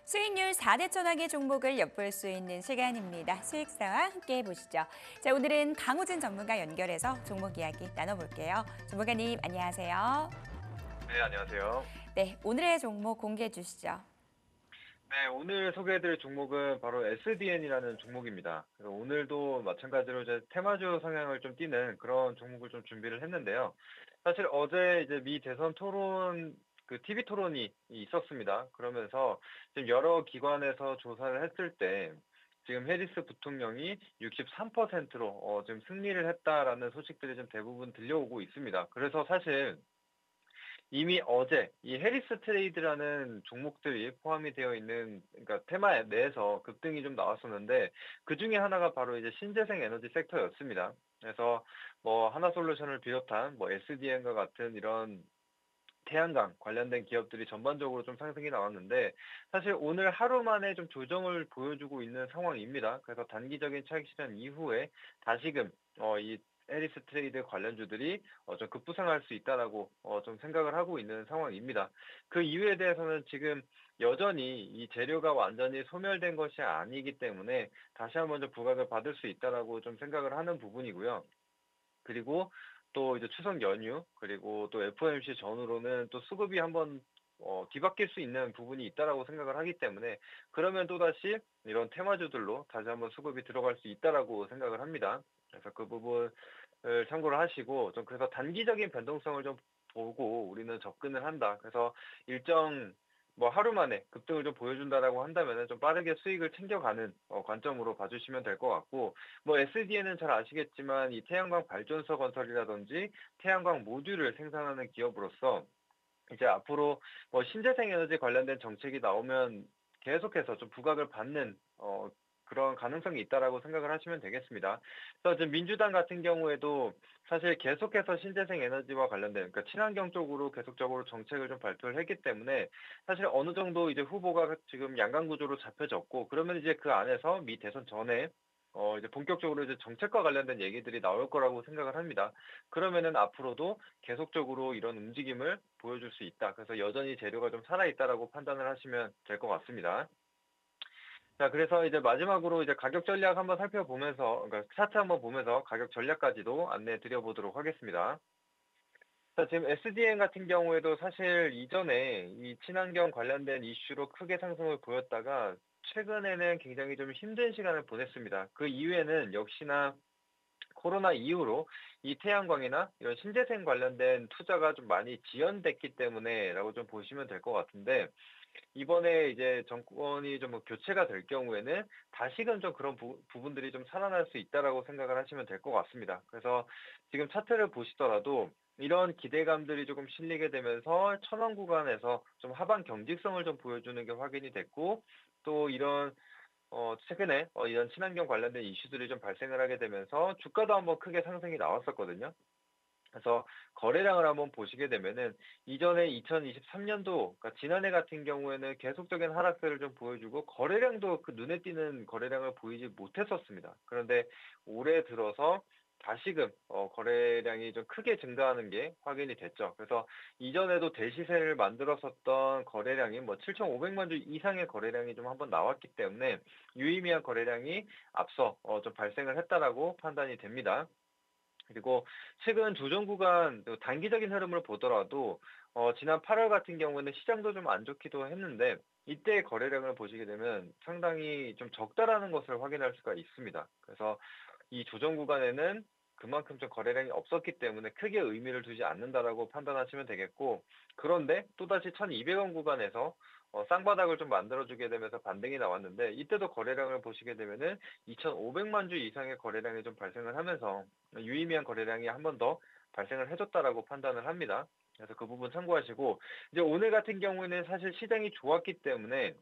수익률 4대 천왕의 종목을 엿볼 수 있는 시간입니다. 수익사와 함께 해보시죠. 자, 오늘은 강우진 전문가 연결해서 종목 이야기 나눠볼게요. 전문가님, 안녕하세요. 네, 안녕하세요. 네, 오늘의 종목 공개해 주시죠. 네, 오늘 소개해드릴 종목은 바로 SDN이라는 종목입니다. 그래서 오늘도 마찬가지로 이제 테마주 성향을 좀 띠는 그런 종목을 좀 준비를 했는데요. 사실 어제 이제 미 대선 토론, 그 TV 토론이 있었습니다. 그러면서 지금 여러 기관에서 조사를 했을 때 지금 해리스 부통령이 63%로 지금 승리를 했다라는 소식들이 좀 대부분 들려오고 있습니다. 그래서 사실 이미 어제 이 해리스 트레이드라는 종목들이 포함이 되어 있는, 그러니까 테마 내에서 급등이 좀 나왔었는데, 그중에 하나가 바로 이제 신재생 에너지 섹터였습니다. 그래서 뭐 하나솔루션을 비롯한 뭐 SDN과 같은 이런 태양광 관련된 기업들이 전반적으로 좀 상승이 나왔는데, 사실 오늘 하루 만에 좀 조정을 보여주고 있는 상황입니다. 그래서 단기적인 차익 실현 이후에 다시금 이 해리스 트레이드 관련주들이 좀 급부상할 수 있다라고 좀 생각을 하고 있는 상황입니다. 그 이유에 대해서는 지금 여전히 이 재료가 완전히 소멸된 것이 아니기 때문에 다시 한번 좀 부각을 받을 수 있다라고 좀 생각을 하는 부분이고요. 그리고 또 이제 추석 연휴, 그리고 또 FOMC 전후로는 또 수급이 한번 뒤바뀔 수 있는 부분이 있다라고 생각을 하기 때문에, 그러면 또다시 이런 테마주들로 다시 한번 수급이 들어갈 수 있다라고 생각을 합니다. 그래서 그 부분을 참고를 하시고, 좀 그래서 단기적인 변동성을 좀 보고 우리는 접근을 한다. 그래서 일정 뭐 하루 만에 급등을 좀 보여준다라고 한다면은 좀 빠르게 수익을 챙겨가는 관점으로 봐주시면 될 것 같고, 뭐 SDN은 잘 아시겠지만 이 태양광 발전소 건설이라든지 태양광 모듈을 생산하는 기업으로서 이제 앞으로 뭐 신재생 에너지 관련된 정책이 나오면 계속해서 좀 부각을 받는 그런 가능성이 있다라고 생각을 하시면 되겠습니다. 그래서 지금 민주당 같은 경우에도 사실 계속해서 신재생 에너지와 관련된, 그러니까 친환경 쪽으로 계속적으로 정책을 좀 발표를 했기 때문에 사실 어느 정도 이제 후보가 지금 양강 구조로 잡혀졌고, 그러면 이제 그 안에서 미 대선 전에 이제 본격적으로 이제 정책과 관련된 얘기들이 나올 거라고 생각을 합니다. 그러면은 앞으로도 계속적으로 이런 움직임을 보여줄 수 있다. 그래서 여전히 재료가 좀 살아있다라고 판단을 하시면 될 것 같습니다. 자, 그래서 이제 마지막으로 이제 가격 전략 한번 살펴보면서, 그러니까 차트 한번 보면서 가격 전략까지도 안내해 드려보도록 하겠습니다. 자, 지금 SDN 같은 경우에도 사실 이전에 이 친환경 관련된 이슈로 크게 상승을 보였다가 최근에는 굉장히 좀 힘든 시간을 보냈습니다. 그 이후에는 역시나 코로나 이후로 이 태양광이나 이런 신재생 관련된 투자가 좀 많이 지연됐기 때문에라고 좀 보시면 될 것 같은데, 이번에 이제 정권이 좀 뭐 교체가 될 경우에는 다시금 좀 그런 부분들이 좀 살아날 수 있다라고 생각을 하시면 될 것 같습니다. 그래서 지금 차트를 보시더라도 이런 기대감들이 조금 실리게 되면서 천원 구간에서 좀 하방 경직성을 좀 보여주는 게 확인이 됐고, 또 이런 최근에 이런 친환경 관련된 이슈들이 좀 발생을 하게 되면서 주가도 한번 크게 상승이 나왔었거든요. 그래서 거래량을 한번 보시게 되면은 이전에 2023년도, 그러니까 지난해 같은 경우에는 계속적인 하락세를 좀 보여주고 거래량도 그 눈에 띄는 거래량을 보이지 못했었습니다. 그런데 올해 들어서 다시금 거래량이 좀 크게 증가하는 게 확인이 됐죠. 그래서 이전에도 대시세를 만들었었던 거래량이 뭐 7,500만 주 이상의 거래량이 좀 한번 나왔기 때문에 유의미한 거래량이 앞서 좀 발생을 했다라고 판단이 됩니다. 그리고 최근 조정 구간 단기적인 흐름을 보더라도 지난 8월 같은 경우에는 시장도 좀 안 좋기도 했는데, 이때 거래량을 보시게 되면 상당히 좀 적다라는 것을 확인할 수가 있습니다. 그래서 이 조정 구간에는 그만큼 좀 거래량이 없었기 때문에 크게 의미를 두지 않는다라고 판단하시면 되겠고, 그런데 또다시 1,200원 구간에서 쌍바닥을 좀 만들어주게 되면서 반등이 나왔는데, 이때도 거래량을 보시게 되면은 2,500만 주 이상의 거래량이 좀 발생을 하면서 유의미한 거래량이 한 번 더 발생을 해줬다라고 판단을 합니다. 그래서 그 부분 참고하시고, 이제 오늘 같은 경우에는 사실 시장이 좋았기 때문에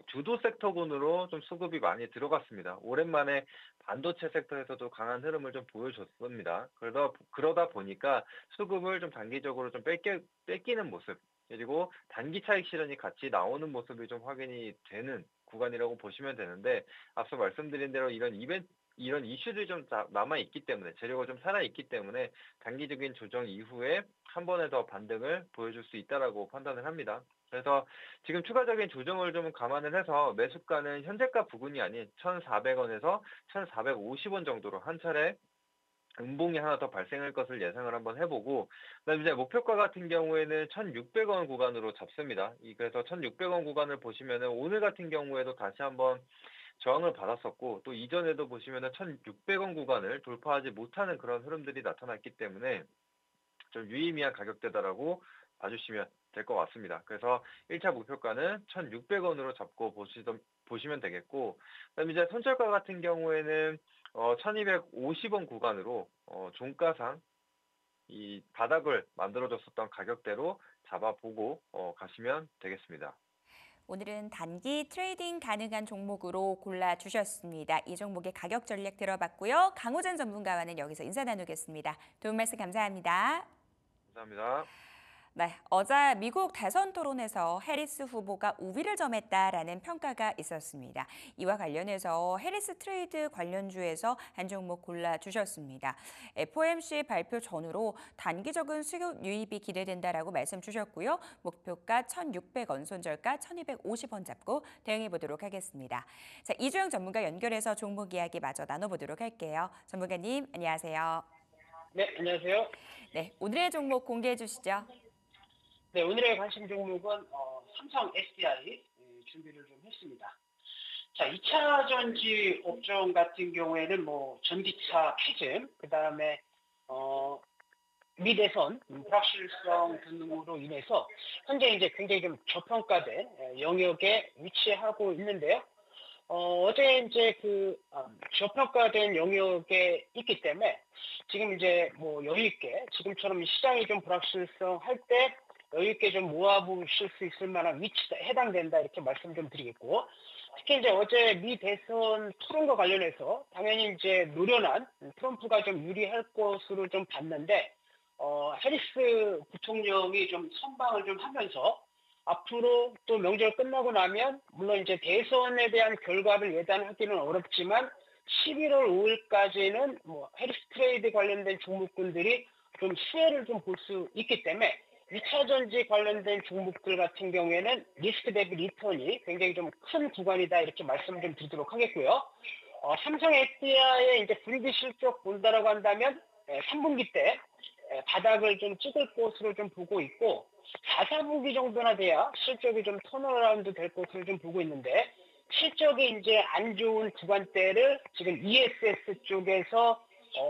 주도 섹터군으로 좀 수급이 많이 들어갔습니다. 오랜만에 반도체 섹터에서도 강한 흐름을 좀 보여줬습니다. 그러다 보니까 수급을 좀 단기적으로 좀 뺏기는 모습, 그리고 단기 차익 실현이 같이 나오는 모습이 좀 확인이 되는 구간이라고 보시면 되는데, 앞서 말씀드린 대로 이런 이슈들이 좀 남아있기 때문에, 재료가 좀 살아있기 때문에 단기적인 조정 이후에 한 번에 더 반등을 보여줄 수 있다라고 판단을 합니다. 그래서 지금 추가적인 조정을 좀 감안을 해서 매수가는 현재가 부근이 아닌 1,400원에서 1,450원 정도로 한 차례 음봉이 하나 더 발생할 것을 예상을 한번 해보고, 그다음에 이제 목표가 같은 경우에는 1,600원 구간으로 잡습니다. 그래서 1,600원 구간을 보시면은 오늘 같은 경우에도 다시 한번 저항을 받았었고, 또 이전에도 보시면은 1,600원 구간을 돌파하지 못하는 그런 흐름들이 나타났기 때문에 좀 유의미한 가격대다라고 봐주시면 될 것 같습니다. 그래서 1차 목표가는 1,600원으로 잡고 보시면 되겠고, 그다음에 이제 손절가 같은 경우에는 1,250원 구간으로 종가상 이 바닥을 만들어줬었던 가격대로 잡아보고 가시면 되겠습니다. 오늘은 단기 트레이딩 가능한 종목으로 골라주셨습니다. 이 종목의 가격 전략 들어봤고요. 강호전 전문가와는 여기서 인사 나누겠습니다. 도움 말씀 감사합니다. 감사합니다. 네, 어제 미국 대선 토론에서 해리스 후보가 우위를 점했다라는 평가가 있었습니다. 이와 관련해서 해리스 트레이드 관련주에서 한 종목 골라주셨습니다. FOMC 발표 전후로 단기적인 수급 유입이 기대된다라고 말씀 주셨고요. 목표가 1,600원, 손절가 1,250원 잡고 대응해 보도록 하겠습니다. 자, 이주영 전문가 연결해서 종목 이야기 마저 나눠보도록 할게요. 전문가님, 안녕하세요. 네, 안녕하세요. 네, 오늘의 종목 공개해 주시죠. 네, 오늘의 관심 종목은 삼성 SDI 준비를 좀 했습니다. 자, 2차 전지 업종 같은 경우에는 뭐 전기차 캐즘, 그다음에 미대선 불확실성 등으로 인해서 현재 이제 굉장히 좀 저평가된 영역에 위치하고 있는데요. 어제 이제 저평가된 영역에 있기 때문에 지금 이제 뭐 여유 있게 지금처럼 시장이 좀 불확실성 할 때 여유 있게 좀 모아보실 수 있을 만한 위치에 해당된다 이렇게 말씀 좀 드리겠고, 특히 이제 어제 미 대선 토론과 관련해서 당연히 이제 노련한 트럼프가 좀 유리할 것으로 좀 봤는데 해리스 부통령이 좀 선방을 좀 하면서 앞으로 또 명절 끝나고 나면 물론 이제 대선에 대한 결과를 예단하기는 어렵지만 11월 5일까지는 뭐 해리스 트레이드 관련된 종목군들이 좀 수혜를 좀 볼 수 있기 때문에 2차 전지 관련된 종목들 같은 경우에는 리스크 대비 리턴이 굉장히 좀 큰 구간이다 이렇게 말씀을 좀 드리도록 하겠고요. 삼성 SDI의 이제 분기 실적 본다라고 한다면 3분기 때 바닥을 좀 찍을 것으로 좀 보고 있고 4, 4분기 정도나 돼야 실적이 좀 턴어라운드 될 것으로 좀 보고 있는데 실적이 이제 안 좋은 구간대를 지금 ESS 쪽에서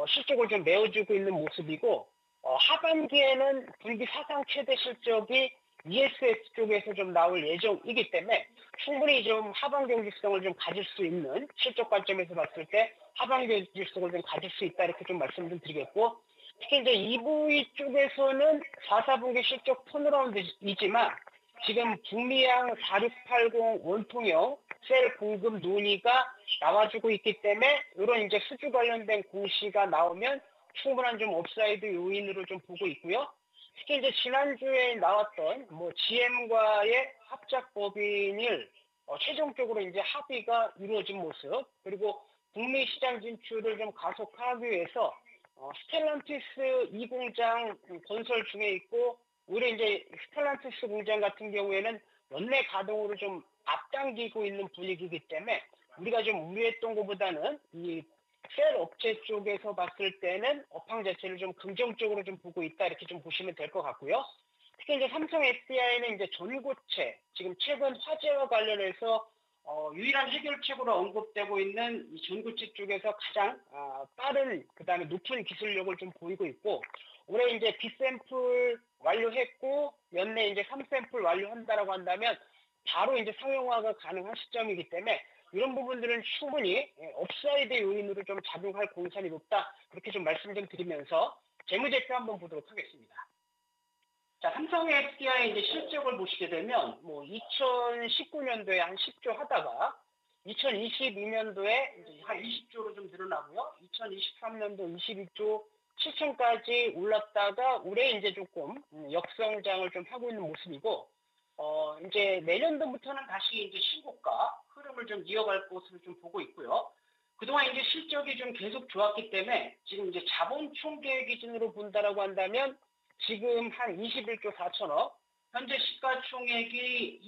실적을 좀 메워주고 있는 모습이고 하반기에는 분기 사상 최대 실적이 ESS 쪽에서 좀 나올 예정이기 때문에 충분히 좀 하반 경직성을 좀 가질 수 있는 실적 관점에서 봤을 때 하반 경직성을 좀 가질 수 있다 이렇게 좀 말씀 좀 드리겠고, 특히 이제 EV 쪽에서는 4, 4분기 실적 턴어라운드이지만 지금 북미양 4680 원통형 셀 공급 논의가 나와주고 있기 때문에 이런 이제 수주 관련된 공시가 나오면 충분한 좀 업사이드 요인으로 좀 보고 있고요. 특히 이제 지난주에 나왔던 뭐 GM과의 합작 법인을 최종적으로 이제 합의가 이루어진 모습, 그리고 북미 시장 진출을 좀 가속하기 위해서 스텔란티스 2공장 건설 중에 있고, 오히려 이제 스텔란티스 공장 같은 경우에는 연내 가동으로 좀 앞당기고 있는 분위기이기 때문에 우리가 좀 우려했던 것보다는 이 셀 업체 쪽에서 봤을 때는 업황 자체를 좀 긍정적으로 좀 보고 있다 이렇게 좀 보시면 될 것 같고요. 특히 이제 삼성 SDI는 이제 전고체, 지금 최근 화재와 관련해서 유일한 해결책으로 언급되고 있는 이 전고체 쪽에서 가장 빠른 그다음에 높은 기술력을 좀 보이고 있고, 올해 이제 B샘플 완료했고 연내 이제 3샘플 완료한다라고 한다면 바로 이제 상용화가 가능한 시점이기 때문에 이런 부분들은 충분히 업사이드 요인으로 좀 작용할 공산이 높다 그렇게 좀 말씀 좀 드리면서 재무제표 한번 보도록 하겠습니다. 자, 삼성 SDI 이제 실적을 보시게 되면 뭐 2019년도에 한 10조 하다가 2022년도에 이제 한 20조로 좀 늘어나고요. 2023년도 22조 7천까지 올랐다가 올해 이제 조금 역성장을 좀 하고 있는 모습이고, 이제 내년도부터는 다시 이제 신고가 흐름을 좀 이어갈 것으로 좀 보고 있고요. 그동안 이제 실적이 좀 계속 좋았기 때문에 지금 이제 자본 총계 기준으로 본다라고 한다면 지금 한 21조 4천억, 현재 시가총액이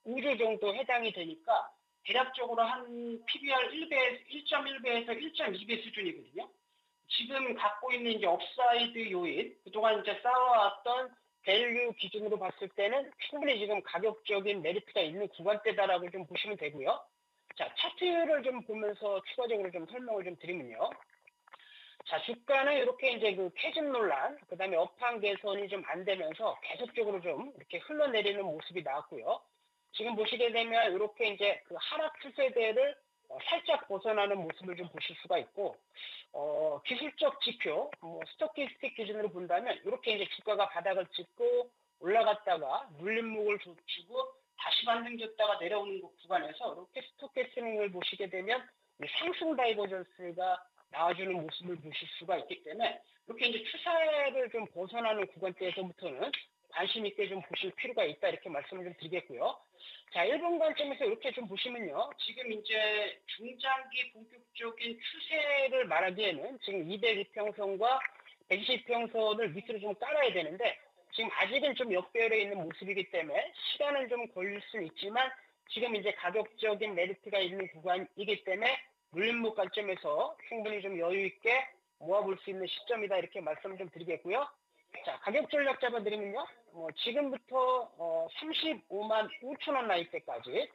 25조 정도 해당이 되니까 대략적으로 한 PBR 1.1배에서 1.2배 수준이거든요. 지금 갖고 있는 이제 업사이드 요인, 그동안 이제 쌓아왔던 밸류 기준으로 봤을 때는 충분히 지금 가격적인 메리트가 있는 구간대다라고 좀 보시면 되고요. 자, 차트를 좀 보면서 추가적으로 좀 설명을 좀 드리면요. 자, 주가는 이렇게 이제 그 캐즘 논란, 그 다음에 업황 개선이 좀 안 되면서 계속적으로 좀 이렇게 흘러내리는 모습이 나왔고요. 지금 보시게 되면 이렇게 이제 그 하락 추세대를 살짝 벗어나는 모습을 좀 보실 수가 있고, 기술적 지표, 스토키스틱 기준으로 본다면 이렇게 이제 주가가 바닥을 찍고 올라갔다가 눌림목을 주고 다시 반등졌다가 내려오는 구간에서 이렇게 스토캐스팅을 보시게 되면 상승 다이버전스가 나와주는 모습을 보실 수가 있기 때문에 이렇게 이제 추세를 좀 벗어나는 구간대에서부터는 관심 있게 좀 보실 필요가 있다 이렇게 말씀을 좀 드리겠고요. 자, 1번 관점에서 이렇게 좀 보시면요. 지금 이제 중장기 본격적인 추세를 말하기에는 지금 200이평선과 120평선을 밑으로 좀 깔아야 되는데 지금 아직은 좀 역배열에 있는 모습이기 때문에 시간은 좀 걸릴 수는 있지만 지금 이제 가격적인 메리트가 있는 구간이기 때문에 물림목 관점에서 충분히 좀 여유 있게 모아볼 수 있는 시점이다 이렇게 말씀을 좀 드리겠고요. 자, 가격 전략 잡아드리면요. 지금부터 35만 5천 원 나이대까지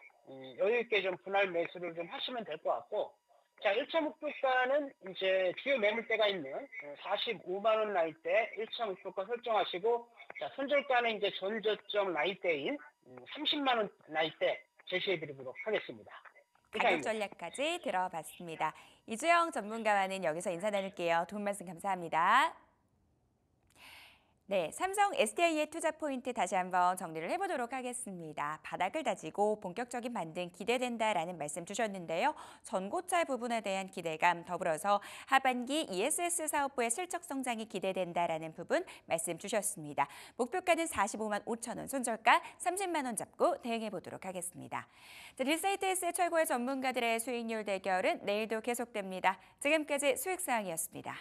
여유 있게 좀 분할 매수를 좀 하시면 될 것 같고, 자, 1차 목표가는 이제 주요 매물대가 있는 45만 원 나이대 1차 목표가 설정하시고, 자, 손절가는 이제 전저점 나이대인 30만 원 나이대 제시해드리도록 하겠습니다. 가격 이상입니다. 전략까지 들어봤습니다. 이주영 전문가와는 여기서 인사 나눌게요. 도움 말씀 감사합니다. 네, 삼성 SDI의 투자 포인트 다시 한번 정리를 해보도록 하겠습니다. 바닥을 다지고 본격적인 반등 기대된다라는 말씀 주셨는데요. 전고차 부분에 대한 기대감 더불어서 하반기 ESS 사업부의 실적 성장이 기대된다라는 부분 말씀 주셨습니다. 목표가는 45만 5천 원, 손절가 30만 원 잡고 대응해 보도록 하겠습니다. 릴사이트S의 최고의 전문가들의 수익률 대결은 내일도 계속됩니다. 지금까지 수익사항이었습니다.